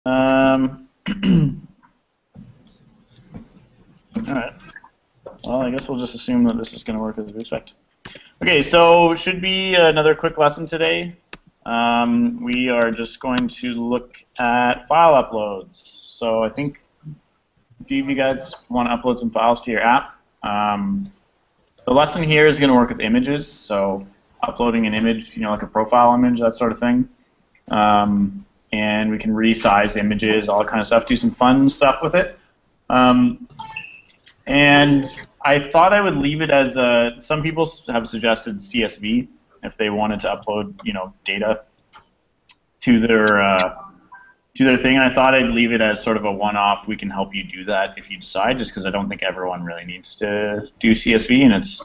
Um, all right. Well, I guess we'll just assume that this is going to work as we expect. Okay, so should be another quick lesson today. We are just going to look at file uploads. So I think a few of you guys want to upload some files to your app. The lesson here is going to work with images, so uploading an image, like a profile image, that sort of thing. And we can resize images, all that kind of stuff, do some fun stuff with it. And I thought I would leave it as some people have suggested CSV if they wanted to upload, data to their thing. And I thought I'd leave it as sort of a one-off. We can help you do that if you decide, just because I don't think everyone really needs to do CSV, and it's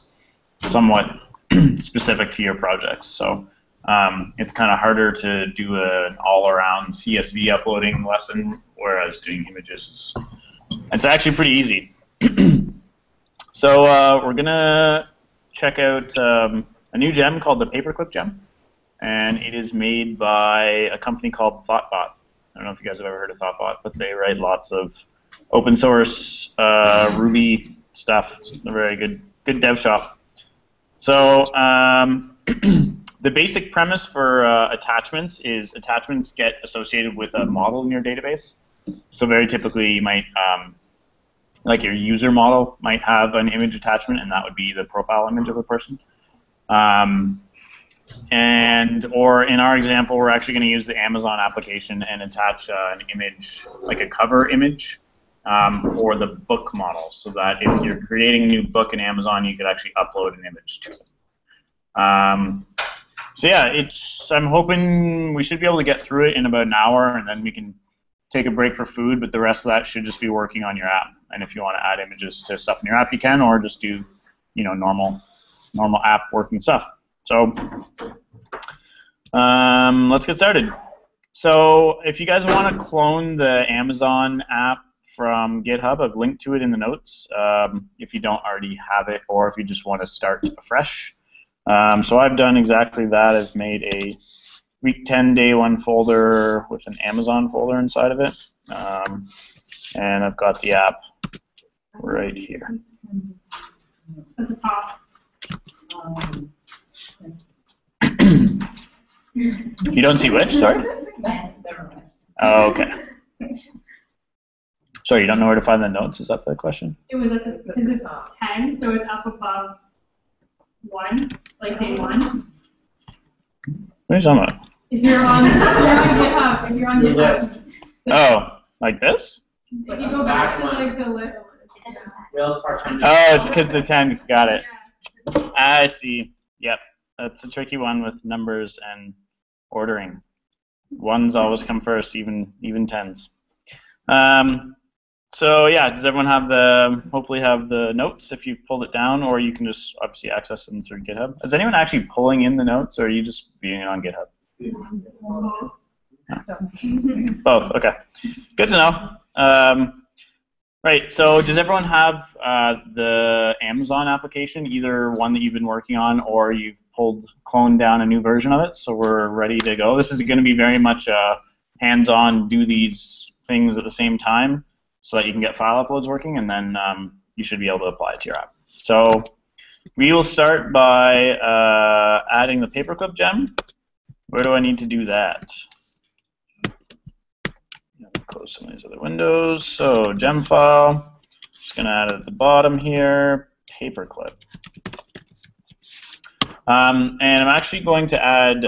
somewhat specific to your projects. So it's kind of harder to do an all-around CSV uploading lesson, whereas doing images it's actually pretty easy. So we're going to check out a new gem called the Paperclip gem, and it is made by a company called Thoughtbot. I don't know if you guys have ever heard of Thoughtbot, but they write lots of open source Ruby stuff. They're very good dev shop. So the basic premise for attachments is attachments get associated with a model in your database. So very typically you might like your user model might have an image attachment, and that would be the profile image of the person. Or in our example, we're actually going to use the Amazon application and attach an image, like a cover image, for the book model, so that if you're creating a new book in Amazon, you could actually upload an image to it. So yeah, I'm hoping we should be able to get through it in about an hour, and then we can take a break for food, but the rest of that should just be working on your app. And if you want to add images to stuff in your app, you can, or just do, normal app working stuff. So let's get started. So if you guys want to clone the Amazon app from GitHub, I've linked to it in the notes if you don't already have it, or if you just want to start afresh. So I've done exactly that. I've made a week 10 day 1 folder with an Amazon folder inside of it, and I've got the app right here. At the top. You don't see which? Sorry? Oh, okay. Sorry, you don't know where to find the notes? Is that the question? It was at the top 10, so it's up above 1, like day 1. What are you talking about? If you're on GitHub, if you're on GitHub. Oh, like this? If you go back to like the list. Oh, it's because the 10. Got it. I see. Yep. That's a tricky one with numbers and ordering. Ones always come first, even 10s. So yeah, does everyone hopefully have the notes if you pulled it down, or you can just obviously access them through GitHub? Is anyone actually pulling in the notes, or are you just viewing it on GitHub? No. Both. Okay. Good to know. Right. So does everyone have the Amazon application, either one that you've been working on, or you've cloned down a new version of it? So we're ready to go. This is going to be very much hands-on, do these things at the same time, so that you can get file uploads working, and then you should be able to apply it to your app. So we will start by adding the Paperclip gem. Where do I need to do that? Close some of these other windows. So gem file, just going to add it at the bottom here, Paperclip. And I'm actually going to add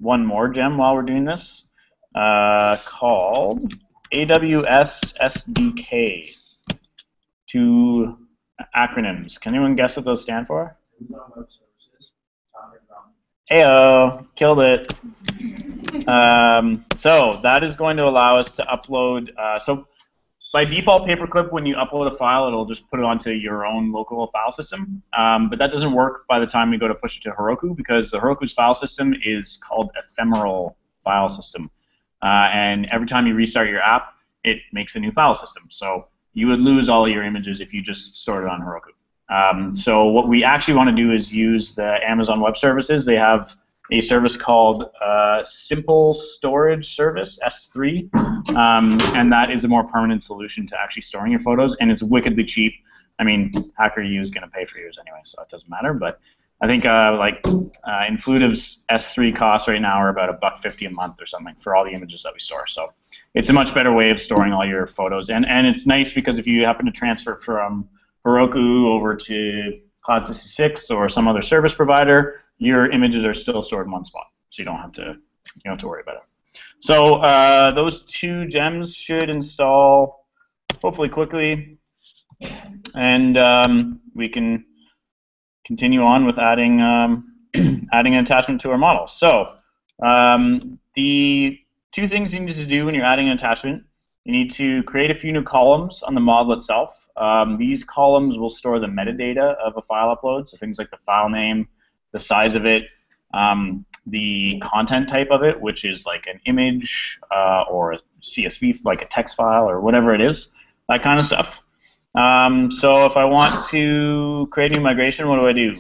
one more gem while we're doing this, called AWS SDK. 2 acronyms. Can anyone guess what those stand for? Heyo, killed it. So that is going to allow us to upload. So by default, Paperclip, when you upload a file, it'll just put it onto your own local file system. But that doesn't work by the time we go to push it to Heroku, because the Heroku's file system is called ephemeral file system. And every time you restart your app, it makes a new file system. So you would lose all of your images if you just stored it on Heroku. So what we actually want to do is use the Amazon Web Services. They have a service called Simple Storage Service, S3, and that is a more permanent solution to actually storing your photos, and it's wickedly cheap. I mean, HackerU is going to pay for yours anyway, so it doesn't matter, but I think Influitive's S3 costs right now are about $1.50 a month or something for all the images that we store. So it's a much better way of storing all your photos, and it's nice because if you happen to transfer from Heroku over to Cloud66 or some other service provider, your images are still stored in one spot, so you don't have to worry about it. So those two gems should install hopefully quickly, and we can continue on with adding adding an attachment to our model. So the two things you need to do when you're adding an attachment: you need to create a few new columns on the model itself. These columns will store the metadata of a file upload, so things like the file name, the size of it, the content type of it, which is like an image or a CSV, like a text file or whatever it is, that kind of stuff. So if I want to create a new migration, what do I do?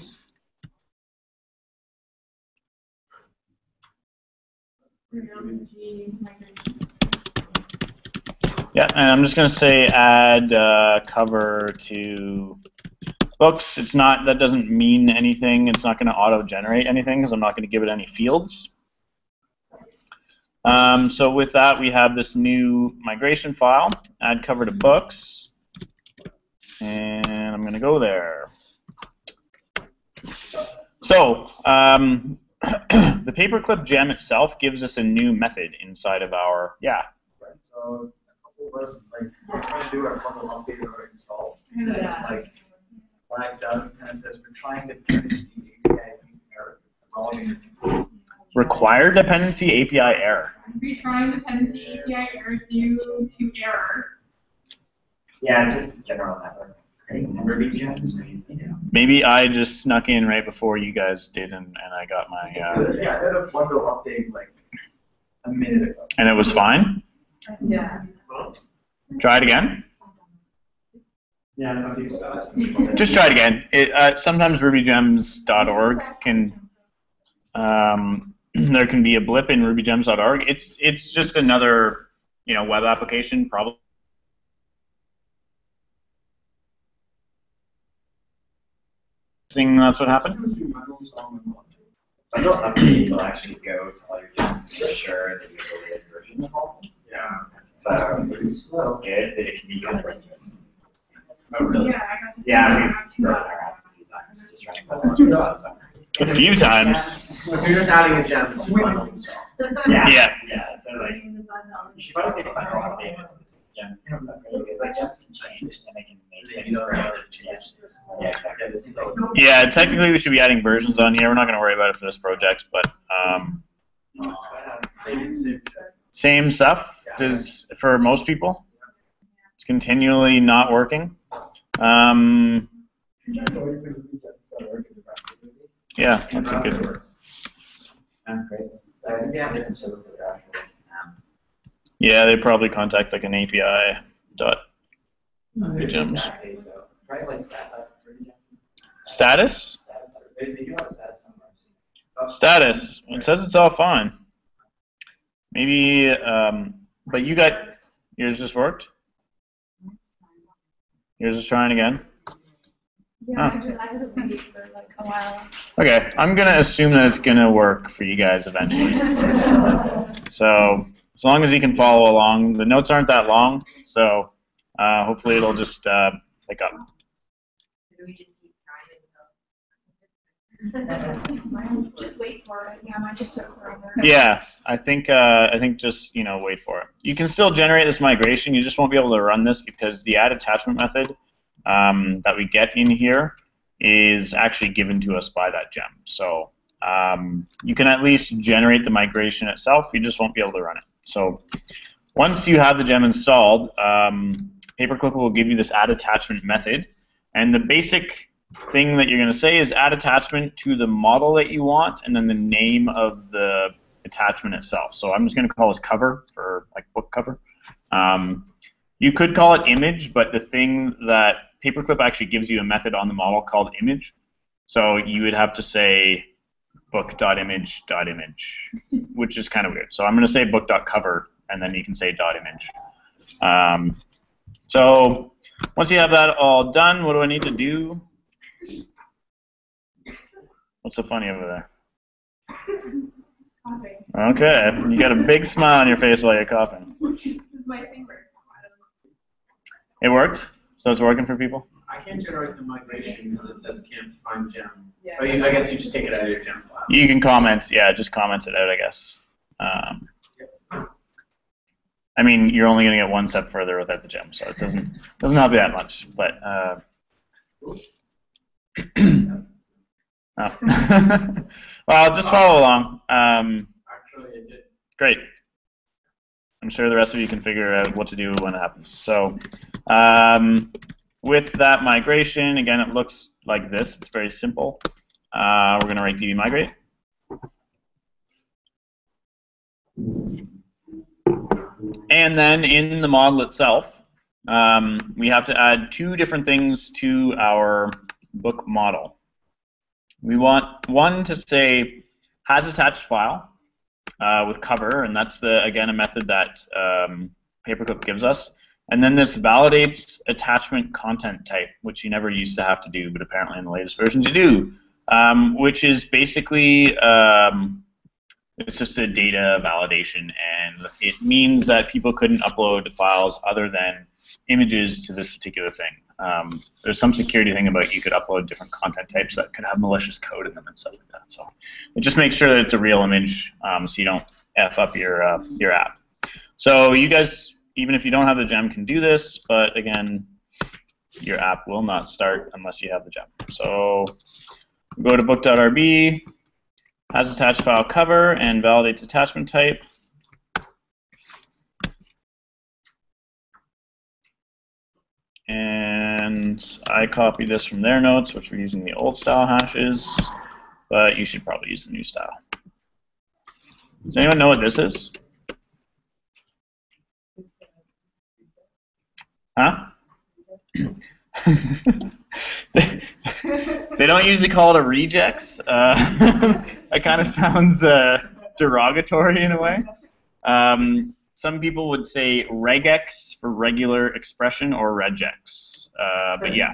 Yeah, and I'm just going to say add cover to books. It's not, that doesn't mean anything. It's not going to auto-generate anything because I'm not going to give it any fields. So with that, we have this new migration file, add cover to books, and I'm going to go there. So the paperclip gem itself gives us a new method inside of our, yeah. Right. So a couple of us, like, we're trying to do our bundle update or install. And it's like flags out and kind of says we're trying to finish the API error. Required dependency API error. Retrying dependency API error due to error. Yeah, it's just general network. Maybe I just snuck in right before you guys did, and I got my. Yeah, I had a bundle update like a minute ago. And it was fine? Yeah. Try it again? Yeah, some people got it. Just try it again. Sometimes rubygems.org can. There can be a blip in rubygems.org. It's just another web application probably. That's what happened. Bundle updates will actually go to all your gems to ensure that you have the latest version of all of them. Yeah. So it's good, but it can be kind of dangerous. Oh, really? Yeah, I got to Yeah, we've broken our app a few times just trying to pull it. A few times. If you're just adding a gem, it's just bundle install. Yeah. Yeah. So like, you should probably say bundle update with a specific gem because like gems can change and they can make things grow. Yeah, exactly. Yeah, technically we should be adding versions on here. We're not going to worry about it for this project, but same stuff as for most people. It's continually not working. Yeah, that's a good. Yeah, they probably contact like an API dot gems. Status? Status. It says it's all fine. Maybe, but you got, yours just worked? Yours is trying again? Yeah, I had to wait for like a while. Okay, I'm going to assume that it's going to work for you guys eventually. So, as long as you can follow along, the notes aren't that long, so hopefully it'll just pick up. Just wait for it. Yeah, mine just took forever. Yeah, I think just wait for it. You can still generate this migration. You just won't be able to run this because the add attachment method that we get in here is actually given to us by that gem. So you can at least generate the migration itself. You just won't be able to run it. So once you have the gem installed, Paperclip will give you this add attachment method, and the basic thing that you're going to say is add attachment to the model that you want, and then the name of the attachment itself. So I'm just going to call this cover for like book cover. You could call it image, but the thing that Paperclip actually gives you a method on the model called image. So you would have to say book.image.image, which is kind of weird. So I'm going to say book.cover, and then you can say .image. So once you have that all done, what do I need to do? What's so funny over there? Coughing. Okay, you got a big smile on your face while you're coughing. This is my finger. It worked? So it's working for people? I can't generate the migration because it says can't find gem. Yeah. But I guess you just take it out of your gem file. You can comment, yeah, just comments it out, I guess. I mean, you're only going to get one step further without the gem, so it doesn't help you that much. But oh. Well, just follow along. Actually, it did. Great. I'm sure the rest of you can figure out what to do when it happens. So with that migration, again, it looks like this. It's very simple. We're going to write db migrate. And then in the model itself, we have to add two different things to our book model. We want one to say has attached file with cover, and that's again a method that Paperclip gives us. And then this validates attachment content type, which you never used to have to do, but apparently in the latest versions you do, which is basically it's just a data validation, and it means that people couldn't upload files other than images to this particular thing. There's some security thing about you could upload different content types that could have malicious code in them and stuff like that. So it just makes sure that it's a real image, so you don't F up your app. So you guys, even if you don't have the gem, can do this, but again, your app will not start unless you have the gem. So go to book.rb, has attached file cover, and validates attachment type. And I copy this from their notes, which we're using the old style hashes, but you should probably use the new style. Does anyone know what this is? Huh? They don't usually call it a regex. That kind of sounds derogatory in a way. Some people would say regex for regular expression or regex. But yeah,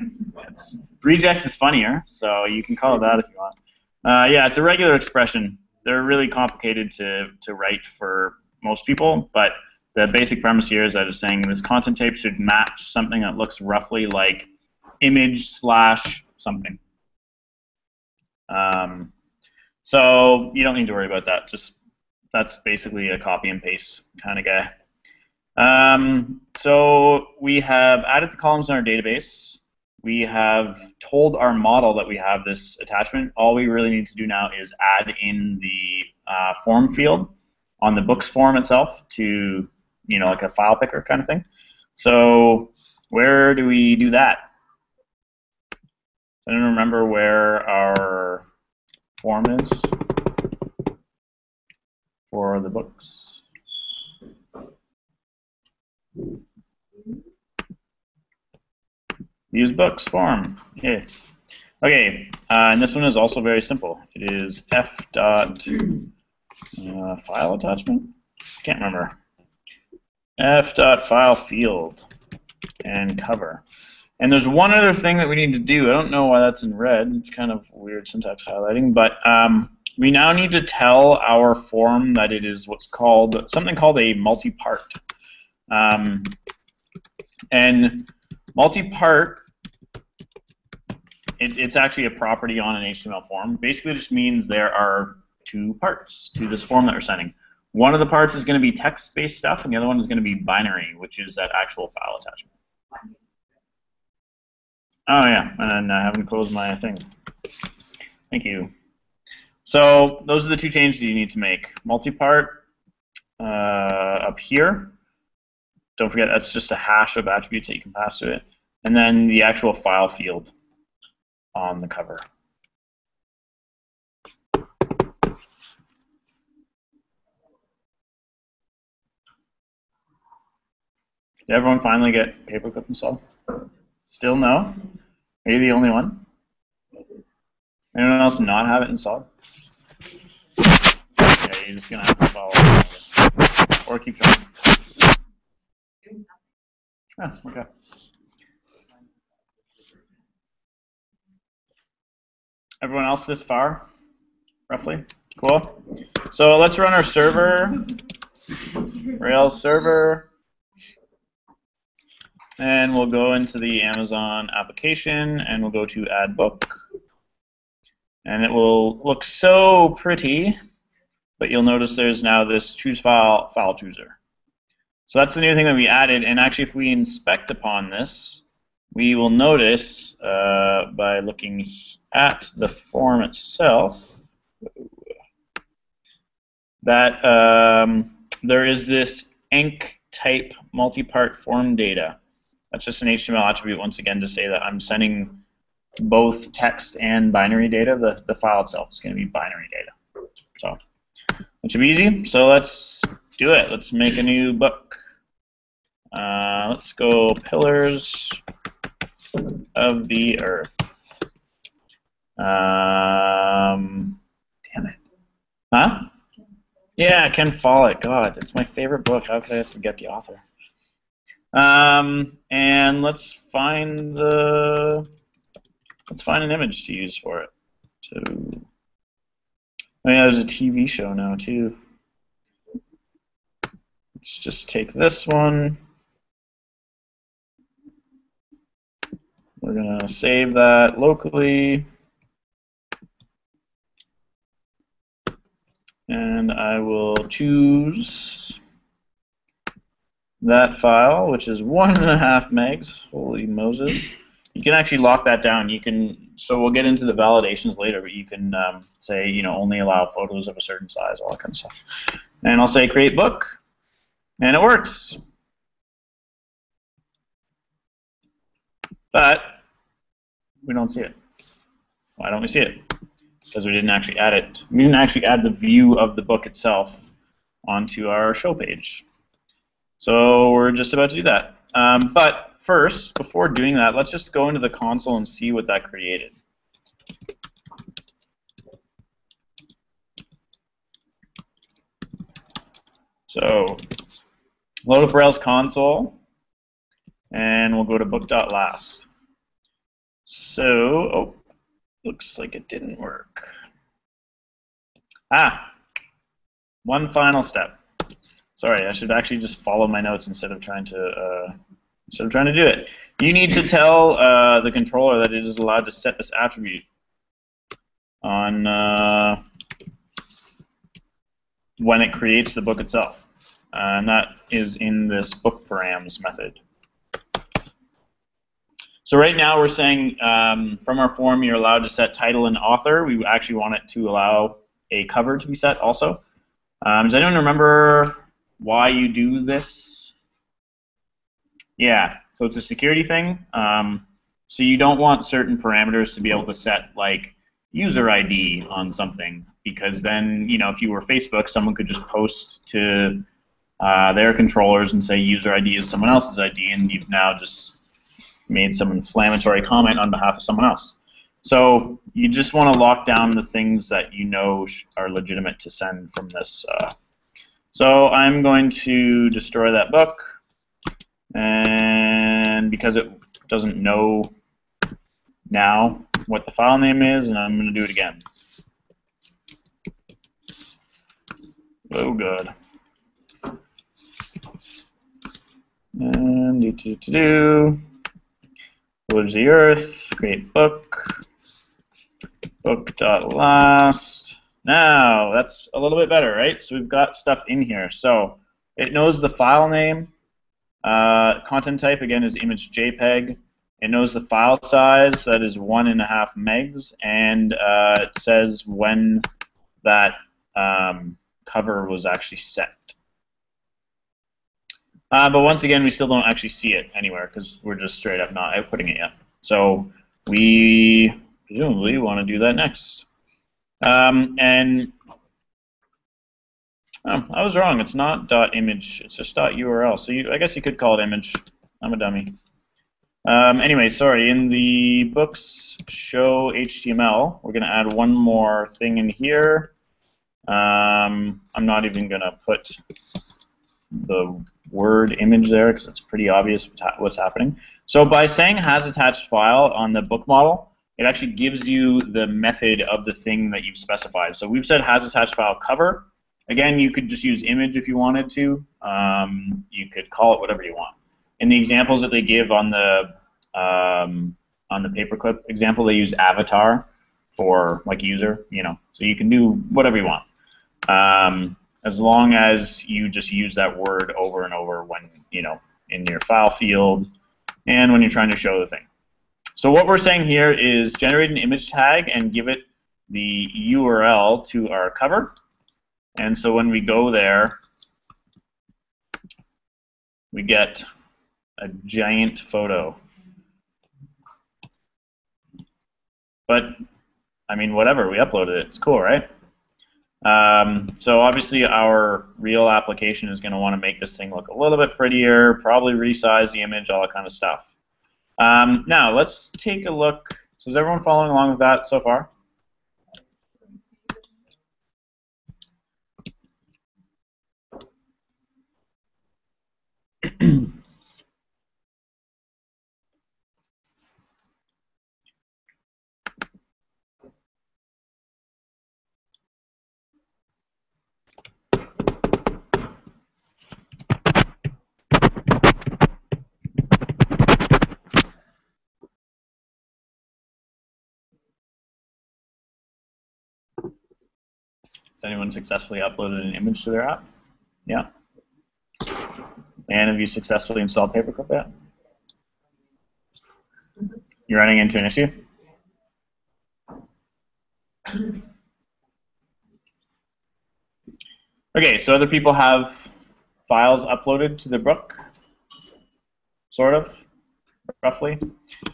regex is funnier, so you can call it that if you want. Yeah, it's a regular expression. They're really complicated to write for most people, but the basic premise here is that it's saying this content type should match something that looks roughly like image slash something. So you don't need to worry about that. Just that's basically a copy and paste kind of guy. So we have added the columns in our database. We have told our model that we have this attachment. All we really need to do now is add in the form field on the books form itself to, you know, like a file picker kind of thing. So where do we do that? I don't remember where our form is for the books. Use books form. Yeah. Okay, and this one is also very simple. It is f dot file attachment. Can't remember. F dot file field and cover. And there's one other thing that we need to do. I don't know why that's in red. It's kind of weird syntax highlighting, but we now need to tell our form that it is what's called something called a multi-part. And multi-part, it's actually a property on an HTML form. Basically, it just means there are two parts to this form that we're sending. One of the parts is going to be text-based stuff, and the other one is going to be binary, which is that actual file attachment. Oh yeah, and I haven't closed my thing. Thank you. So those are the two changes you need to make. Multi-part up here. Don't forget that's just a hash of attributes that you can pass to it. And then the actual file field on the cover. Did everyone finally get Paperclip installed? Still no? Are you the only one? Anyone else not have it installed? Yeah, you're just gonna have to follow along with it. Or keep trying. Oh, okay. Everyone else this far? Roughly? Cool. So let's run our server. Rails server. And we'll go into the Amazon application and we'll go to add book. And it will look so pretty, but you'll notice there's now this choose file chooser. So that's the new thing that we added, and actually if we inspect upon this, we will notice by looking at the form itself that there is this enc type multi-part form data. That's just an HTML attribute once again to say that I'm sending both text and binary data. The file itself is going to be binary data. So it should be easy. So let's do it. Let's make a new book. Let's go Pillars of the Earth. Damn it. Huh? Yeah, Ken Follett. God, it's my favorite book. How could I forget the author? And let's find an image to use for it. So, oh yeah, there's a TV show now too. Let's just take this one. We're gonna save that locally. And I will choose that file, which is 1.5 megs. Holy Moses. You can actually lock that down. You can, so we'll get into the validations later, but you can say, you know, only allow photos of a certain size, all that kind of stuff. And I'll say create book, and it works. But we don't see it. Why don't we see it? Because we didn't actually add it. We didn't actually add the view of the book itself onto our show page. So we're just about to do that. But first, before doing that, let's just go into the console and see what that created. So load up Rails console, and we'll go to book.last. So, oh, looks like it didn't work. One final step. Sorry, I should actually just follow my notes instead of trying to do it. You need to tell the controller that it is allowed to set this attribute on when it creates the book itself, and that is in this book params method. So right now we're saying from our form you're allowed to set title and author. We actually want it to allow a cover to be set also. Does anyone remember why you do this? Yeah, so it's a security thing. So you don't want certain parameters to be able to set like user ID on something, because then, you know, if you were Facebook, someone could just post to their controllers and say user ID is someone else's ID, and you've now just made some inflammatory comment on behalf of someone else. So you just want to lock down the things that you know are legitimate to send from this. So I'm going to destroy that book, and because it doesn't know now what the file name is, and I'm going to do it again. Oh, good. And Pillars of the Earth, create book, book.last. Now, that's a little bit better, right? So we've got stuff in here. So it knows the file name. Content type, again, is image JPEG. It knows the file size, that is 1.5 megs, and it says when that cover was actually set. But once again, we still don't actually see it anywhere because we're just straight up not outputting it yet. So we presumably want to do that next. And oh, I was wrong. It's not .image. It's just .url. So I guess you could call it image. I'm a dummy. Anyway, sorry. In the books show HTML, we're going to add one more thing in here. I'm not even going to put the word image there because it's pretty obvious what's happening. So by saying has attached file on the book model, it actually gives you the method of the thing that you've specified. So we've said has attached file cover. Again, you could just use image if you wanted to. You could call it whatever you want. In the examples that they give on the paperclip example, they use avatar for like user, you know. So you can do whatever you want. As long as you just use that word over and over when, you know, in your file field and when you're trying to show the thing. So what we're saying here is generate an image tag and give it the URL to our cover. And so when we go there, we get a giant photo. But, I mean, whatever, we uploaded it. It's cool, right? So obviously our real application is going to want to make this thing look a little bit prettier, probably resize the image, all that kind of stuff. Now let's take a look. So is everyone following along with that so far? Has anyone successfully uploaded an image to their app? Yeah. And have you successfully installed Paperclip yet? You're running into an issue? Okay, so other people have files uploaded to the book? Sort of? Roughly?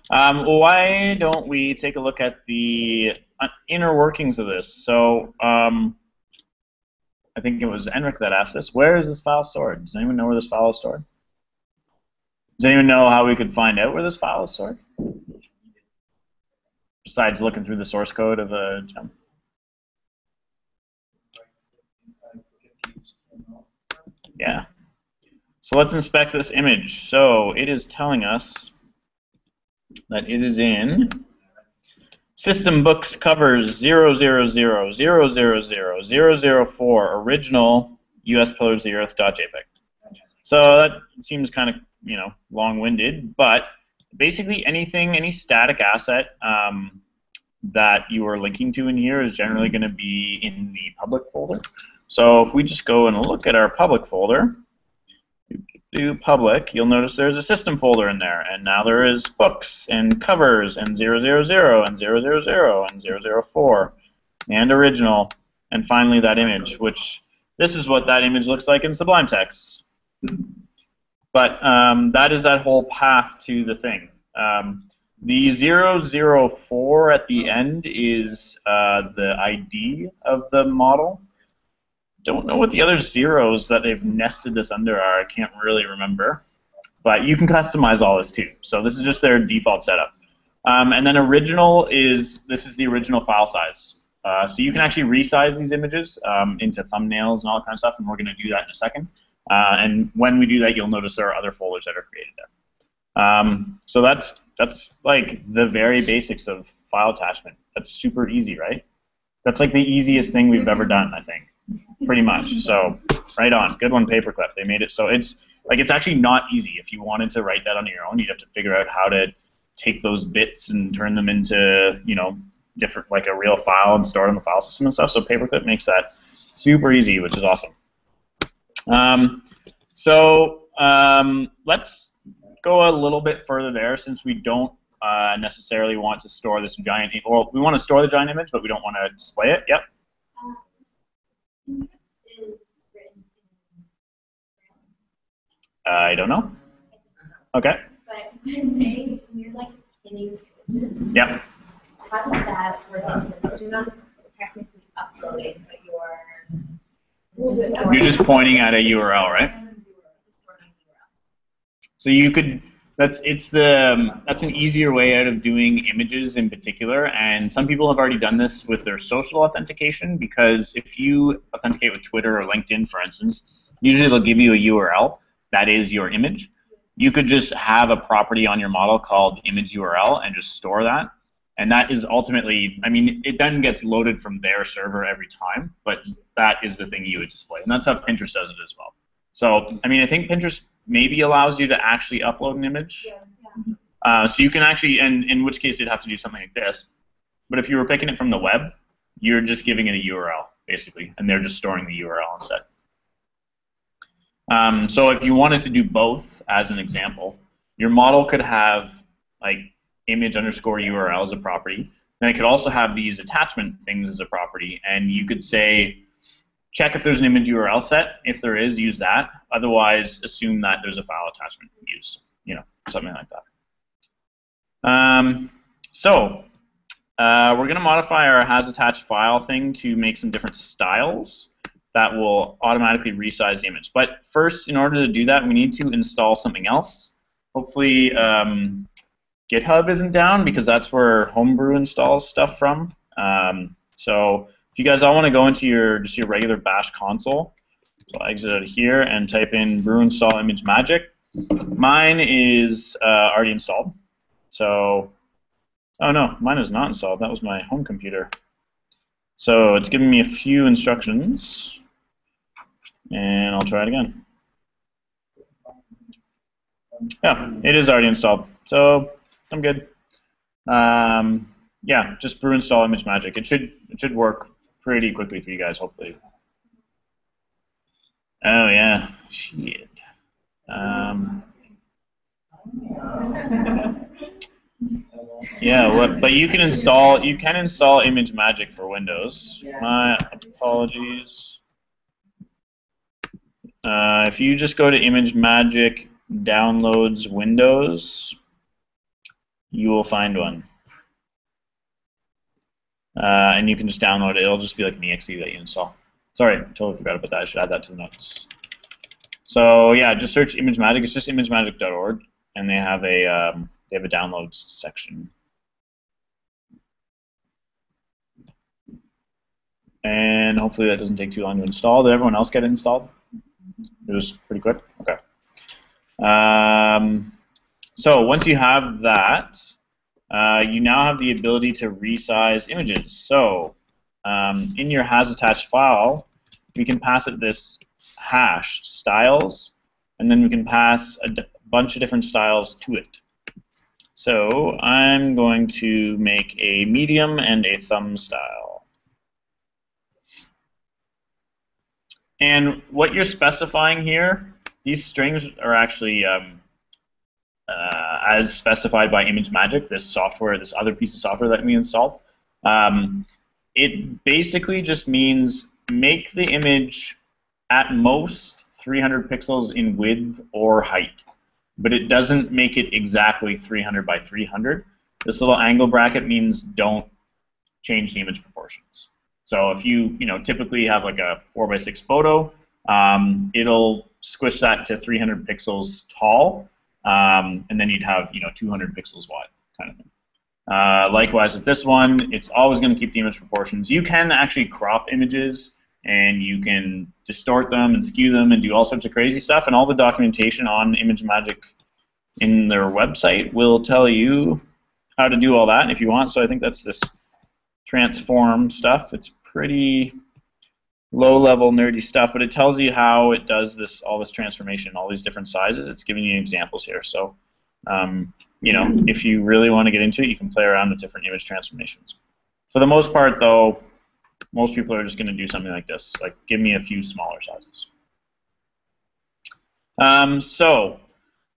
Why don't we take a look at the inner workings of this? So, I think it was Enric that asked this. Where is this file stored? Does anyone know where this file is stored? Does anyone know how we could find out where this file is stored? Besides looking through the source code of a gem. Yeah. So let's inspect this image. So it is telling us that it is in System Books Covers 000000004 original US Pillars of the Earth.jpg. So that seems kind of, you know, long-winded, but basically anything, any static asset that you are linking to in here is generally going to be in the public folder. So if we just go and look at our public folder, do public, you'll notice there's a system folder in there, and now there is books and covers and 000 and 000 and 004 and original, and finally that image, which this is what that image looks like in Sublime Text. But that is that whole path to the thing. The 004 at the end is the ID of the model. Don't know what the other zeros that they've nested this under are. I can't really remember. But you can customize all this too. So this is just their default setup. And then original is, this is the original file size. So you can actually resize these images into thumbnails and all that kind of stuff, and we're going to do that in a second. And when we do that, you'll notice there are other folders that are created there. So that's like the very basics of file attachment. That's super easy, right? That's like the easiest thing we've ever done, I think. Pretty much. So right on. Good one, Paperclip. They made it so it's actually not easy. If you wanted to write that on your own, you'd have to figure out how to take those bits and turn them into, you know, different, like a real file and store it in the file system and stuff. So Paperclip makes that super easy, which is awesome. Let's go a little bit further there, since we don't necessarily want to store this giant, well, we want to store the giant image, but we don't want to display it. Yep. I don't know. Okay. But when you're like hitting, Yep. how does that work into this? Because you're not technically uploading, but You're just pointing at a URL, right? So you could That's an easier way out of doing images in particular, and some people have already done this with their social authentication, because if you authenticate with Twitter or LinkedIn, for instance, usually they'll give you a URL that is your image. You could just have a property on your model called image URL and just store that, and that is ultimately, I mean, it then gets loaded from their server every time, but that is the thing you would display, and that's how Pinterest does it as well. So, I mean, I think Pinterest maybe allows you to actually upload an image. So you can actually, and in which case you'd have to do something like this. But if you were picking it from the web, you're just giving it a URL, basically, and they're just storing the URL instead. So if you wanted to do both, as an example, your model could have like image underscore URL as a property, and it could also have these attachment things as a property, and you could say, check if there's an image URL set. If there is, use that. Otherwise, assume that there's a file attachment used. You know, something like that. We're going to modify our has attached file thing to make some different styles that will automatically resize the image. But first, in order to do that, we need to install something else. Hopefully, GitHub isn't down, because that's where Homebrew installs stuff from. So if you guys all want to go into your regular Bash console, so I'll exit out of here and type in brew install ImageMagick. Mine is already installed. So, oh no, mine is not installed. That was my home computer. So it's giving me a few instructions, and I'll try it again. Yeah, it is already installed. So I'm good. Yeah, just brew install ImageMagick. It should work pretty quickly for you guys, hopefully. Oh yeah, shit. Yeah, but you can install ImageMagick for Windows. My apologies. If you just go to ImageMagick downloads Windows, you will find one. And you can just download it. It'll just be like an exe that you install. Sorry, totally forgot about that. I should add that to the notes. So yeah, just search ImageMagick. It's just imagemagick.org, and they have a downloads section. And hopefully that doesn't take too long to install. Did everyone else get it installed? It was pretty quick. Okay. So once you have that, you now have the ability to resize images. So in your has attached file, we can pass it this hash styles, and then we can pass a bunch of different styles to it. So I'm going to make a medium and a thumb style. And what you're specifying here, these strings are actually as specified by ImageMagick, this software, this other piece of software that we installed. It basically just means make the image at most 300 pixels in width or height, but it doesn't make it exactly 300 by 300. This little angle bracket means don't change the image proportions. So if you typically have like a 4:6 photo, it'll squish that to 300 pixels tall, and then you'd have 200 pixels wide kind of thing. Likewise with this one, it's always going to keep the image proportions. You can actually crop images, and you can distort them and skew them and do all sorts of crazy stuff, and all the documentation on ImageMagick in their website will tell you how to do all that if you want. So I think that's this transform stuff. It's pretty low-level nerdy stuff, but it tells you how it does all this transformation, all these different sizes. It's giving you examples here. So if you really want to get into it, you can play around with different image transformations. For the most part, though, most people are just going to do something like this, like give me a few smaller sizes. So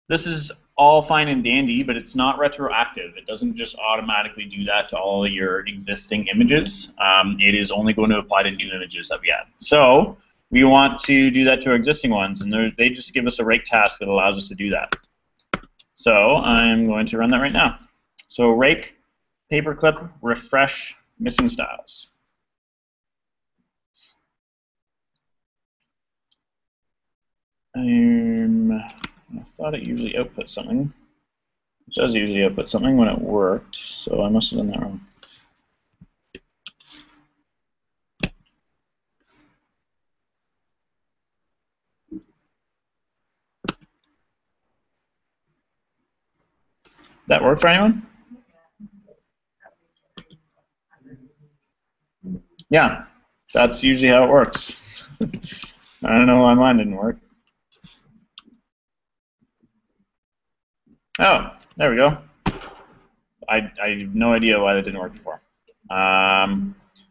this is all fine and dandy, but it's not retroactive. It doesn't just automatically do that to all your existing images. It is only going to apply to new images that we add. So we want to do that to our existing ones, and they just give us a rake task that allows us to do that. So I'm going to run that right now. So rake, paperclip, refresh, missing styles. I thought it usually output something. It does usually output something when it worked, so I must have done that wrong. That work for anyone? Yeah, that's usually how it works. I don't know why mine didn't work. Oh, there we go. I have no idea why that didn't work before.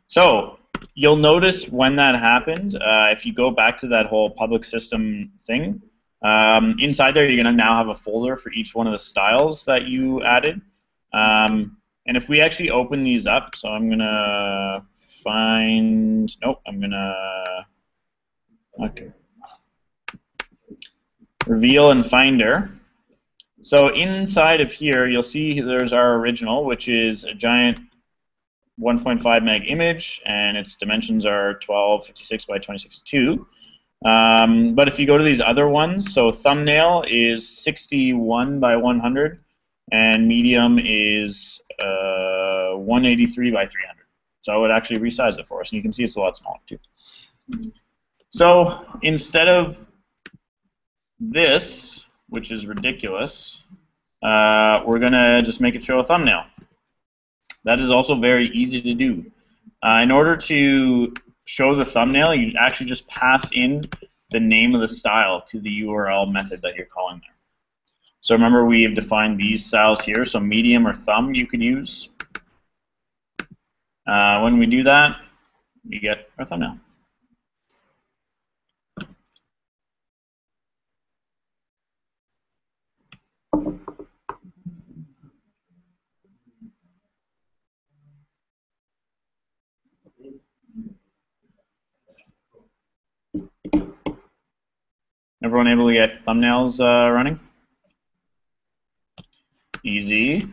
So you'll notice when that happened, if you go back to that whole public system thing, inside there you're going to now have a folder for each one of the styles that you added. And if we actually open these up, so I'm going to find, nope, I'm going to, okay, reveal and finder. So inside of here, you'll see there's our original, which is a giant 1.5 meg image, and its dimensions are 1256 by 2062. But if you go to these other ones, so thumbnail is 61 by 100, and medium is 183 by 300. So it actually resized it for us, and you can see it's a lot smaller too. So instead of this, which is ridiculous, we're going to just make it show a thumbnail. That is also very easy to do. In order to show the thumbnail, you actually just pass in the name of the style to the URL method that you're calling there. So remember, we have defined these styles here, so medium or thumb you could use. When we do that, we get our thumbnail. Everyone able to get thumbnails running? Easy.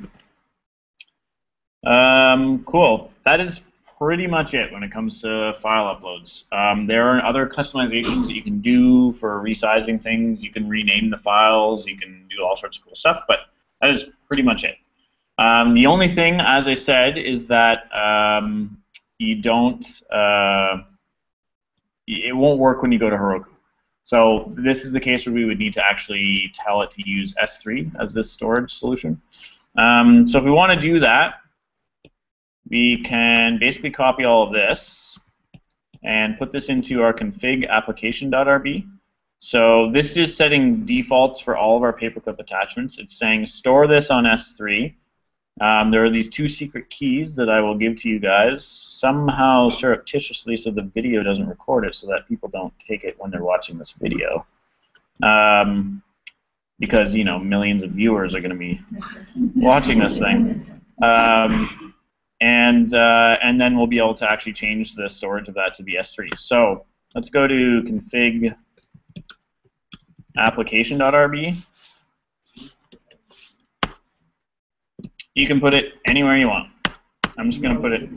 Cool. That is pretty much it when it comes to file uploads. There are other customizations that you can do for resizing things. You can rename the files. You can do all sorts of cool stuff, but that is pretty much it. The only thing, as I said, is that you don't. It won't work when you go to Heroku. So this is the case where we would need to actually tell it to use S3 as this storage solution. So if we want to do that, we can basically copy all of this and put this into our config application.rb. So this is setting defaults for all of our paperclip attachments. It's saying store this on S3. There are these two secret keys that I will give to you guys, somehow surreptitiously so the video doesn't record it so that people don't take it when they're watching this video. Because, you know, millions of viewers are going to be watching this thing. And then we'll be able to actually change the storage of that to the S3. So let's go to config application.rb. You can put it anywhere you want. I'm just going to put it.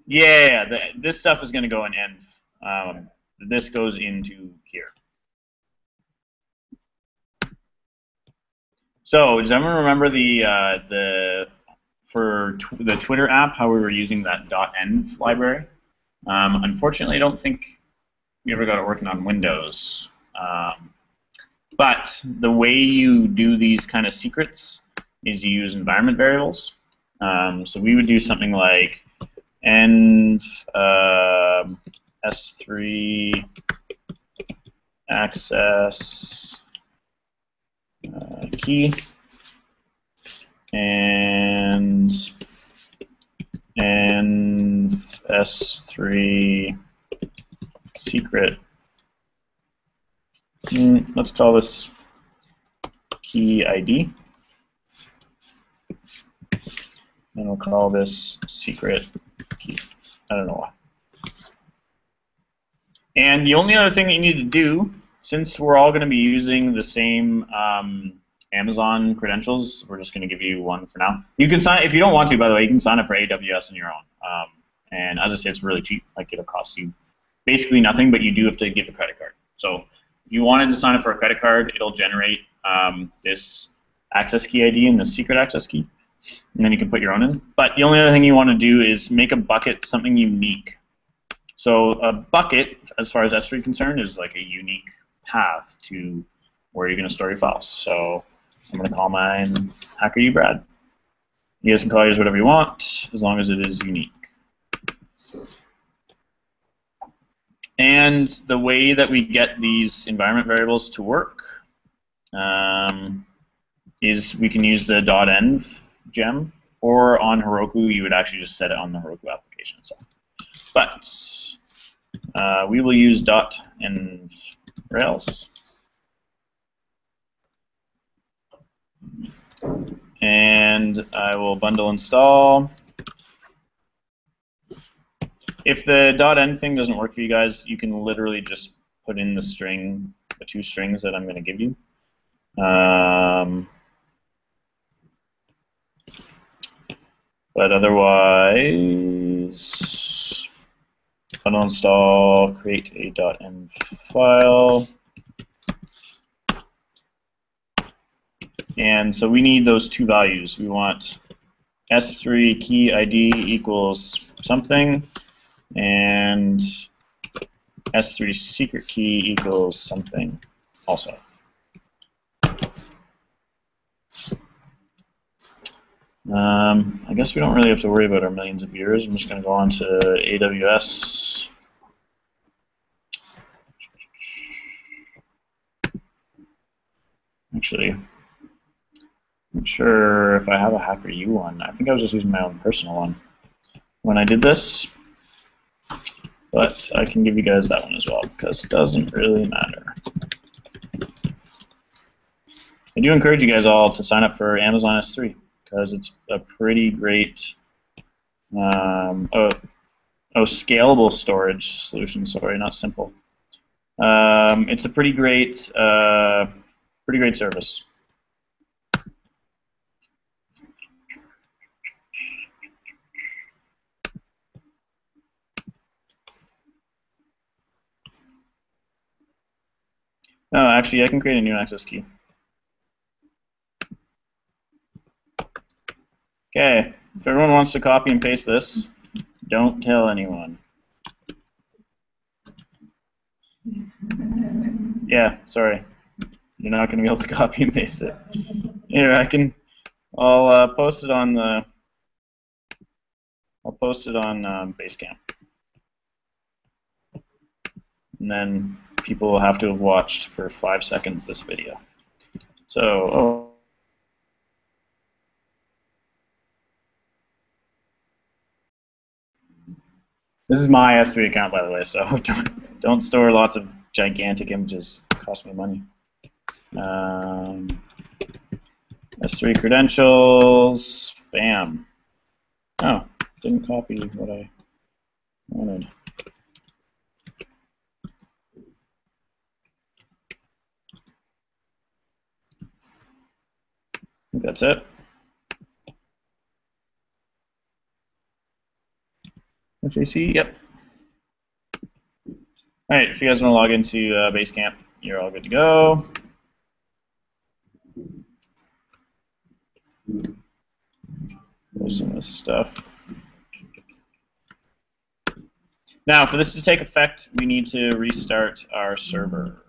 Yeah, this stuff is going to go in env. This goes into here. So does everyone remember for the Twitter app how we were using that .env library? Unfortunately, I don't think we ever got it working on Windows. But the way you do these kind of secrets is you use environment variables. So we would do something like env S3 access key and S3 secret. Let's call this key ID. And we'll call this secret key. I don't know why. And the only other thing that you need to do, since we're all going to be using the same Amazon credentials, we're just going to give you one for now. You can sign, if you don't want to, by the way, you can sign up for AWS on your own. And as I say, it's really cheap. Like, it'll cost you basically nothing, but you do have to give a credit card. So if you wanted to sign up for a credit card, it'll generate this access key ID and the secret access key, and then you can put your own in. But the only other thing you want to do is make a bucket something unique. So a bucket, as far as S3 is concerned, is like a unique path to where you're going to store your files. So I'm going to call mine HackerUBrad. You guys can call yours whatever you want, as long as it is unique. And the way that we get these environment variables to work is we can use the .env gem, or on Heroku, you would actually just set it on the Heroku application itself. But we will use .env Rails. And I will bundle install. If the .env thing doesn't work for you guys, you can literally just put in the string, the 2 strings that I'm going to give you. But otherwise, bundle install, create a .env file. And so we need those 2 values. We want S3 key ID equals something, and S3 secret key equals something also. I guess we don't really have to worry about our millions of viewers. I'm just going to go on to AWS. Actually, I'm not sure if I have a HackerU one. I think I was just using my own personal one when I did this. But I can give you guys that one as well, because it doesn't really matter. I do encourage you guys all to sign up for Amazon S3, because it's a pretty great scalable storage solution. Sorry, not simple. It's a pretty great service. Oh, actually, I can create a new access key. Okay, if everyone wants to copy and paste this, don't tell anyone. Yeah, sorry. You're not going to be able to copy and paste it. Here, I'll post it on the, Basecamp. And then people will have to have watched for 5 seconds this video. So, this is my S3 account, by the way, so don't store lots of gigantic images. It costs me money. S3 credentials, bam. Oh, didn't copy what I wanted. I think that's it. FAC, yep. All right, if you guys want to log into Basecamp, you're all good to go. There's some of this stuff. Now, for this to take effect, we need to restart our server.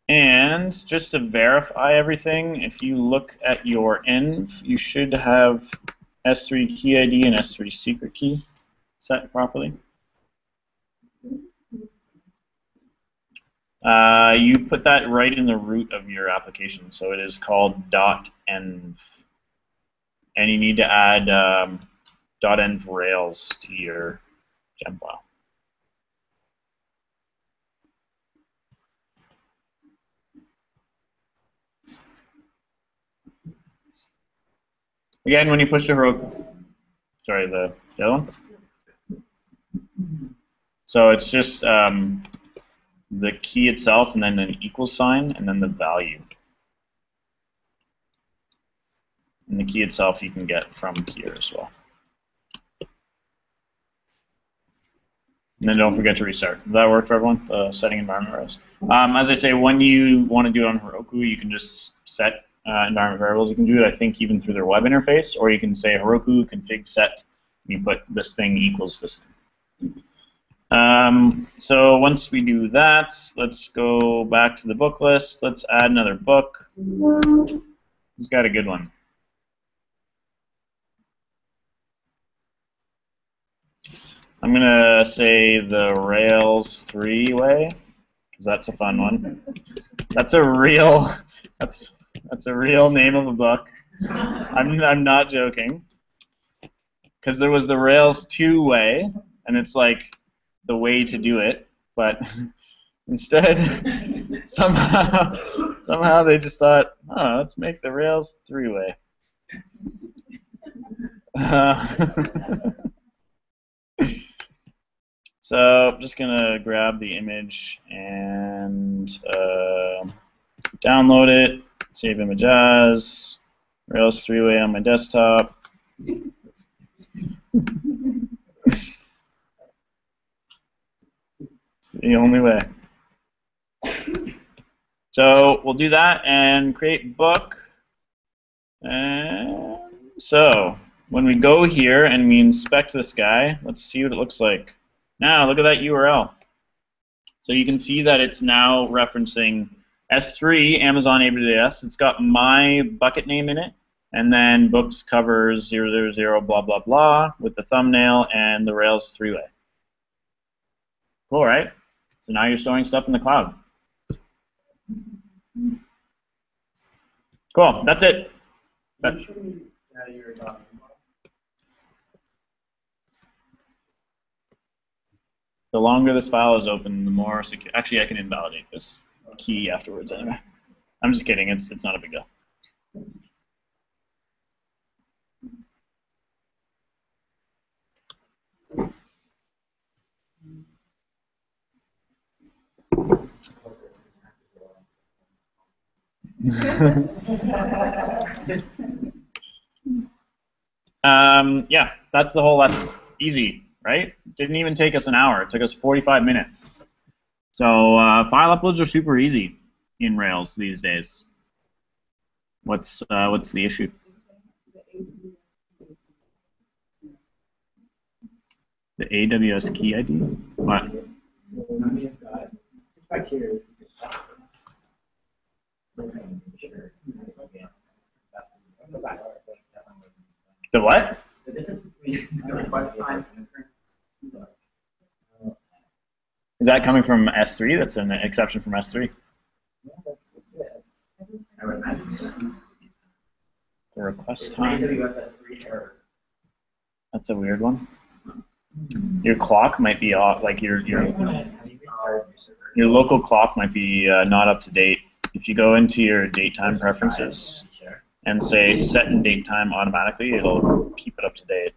And just to verify everything, if you look at your env, you should have S3 key ID and S3 secret key set properly. You put that right in the root of your application, so it is called .env. And you need to add .env Rails to your gem file. Again, when you push the Heroku, sorry, the other one. So it's just the key itself, and then an equal sign, and then the value. And the key itself you can get from here as well. And then don't forget to restart. Does that work for everyone? The setting environment variables. As I say, when you want to do it on Heroku, you can just set environment variables. You can do it, I think, even through their web interface, or you can say Heroku config set, and you put this thing equals this thing. So once we do that, let's go back to the book list. Let's add another book. Who's got a good one? I'm gonna say the Rails 3 way, because that's a fun one. That's a real name of a book. I'm not joking. Because there was the Rails 2 way, and it's like the way to do it, but instead somehow they just thought, oh, let's make the Rails 3 way. So I'm just gonna grab the image and download it, save image as Rails 3 way on my desktop. It's the only way. So we'll do that and create book. And so when we go here and we inspect this guy, let's see what it looks like. Now look at that URL. So you can see that it's now referencing S3, Amazon AWS. It's got my bucket name in it, and then books covers 000 blah blah blah with the thumbnail and the Rails 3 way. Cool, right? So now you're storing stuff in the cloud. Cool, that's it. The longer this file is open, the more secure. Actually, I can invalidate this key afterwards anyway. I'm just kidding. It's not a big deal. Yeah, that's the whole lesson. Easy, right? Didn't even take us an hour. It took us 45 minutes. So file uploads are super easy in Rails these days. What's the issue? The AWS key ID? What? The what? The difference between the request time and the current. Is that coming from S3? That's an exception from S3. I would imagine. The request time. AWS S3 error. That's a weird one. Your clock might be off, like your local clock might be not up to date. If you go into your date time preferences and say set and date time automatically, it'll keep it up to date.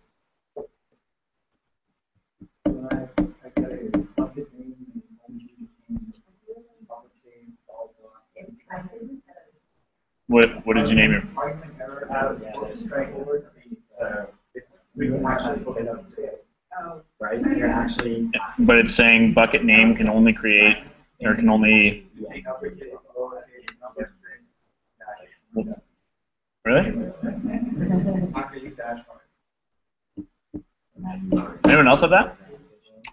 What did you name it? Right? You're actually. But it's saying bucket name can only create, or can only. Really? Anyone else have that?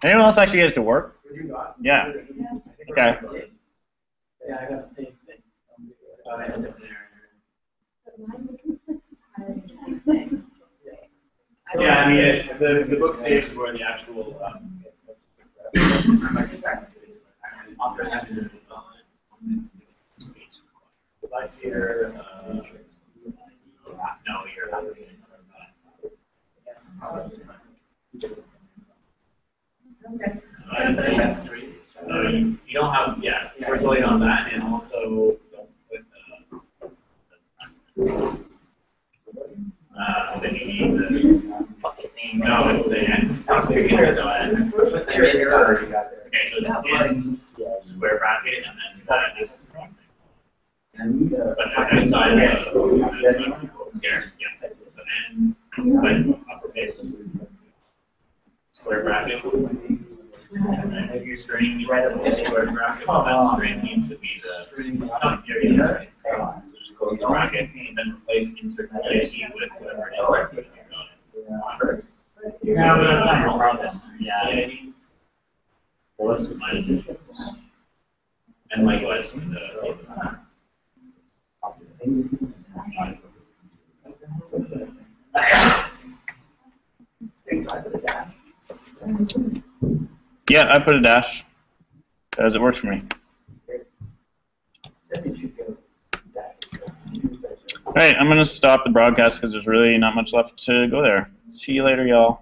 Anyone else actually get it to work? Yeah. Okay. Yeah, I got the same thing. Yeah, I mean, the book saves where the actual. No, you're not. You don't have, yeah, we're totally on that, and also don't put the name, no, it's the end. Okay, so it's in square bracket, and then that is the wrong thing. But inside here, yeah. And uppercase square bracket. your string, you write a graphic on that string needs to be the bracket, and then replace insert key with whatever it is. Yeah, but that's not your problem. Yeah. Well, that's minus it. And likewise with the. Yeah, I put a dash, because it works for me. Alright, I'm going to stop the broadcast because there's really not much left to go there. See you later, y'all.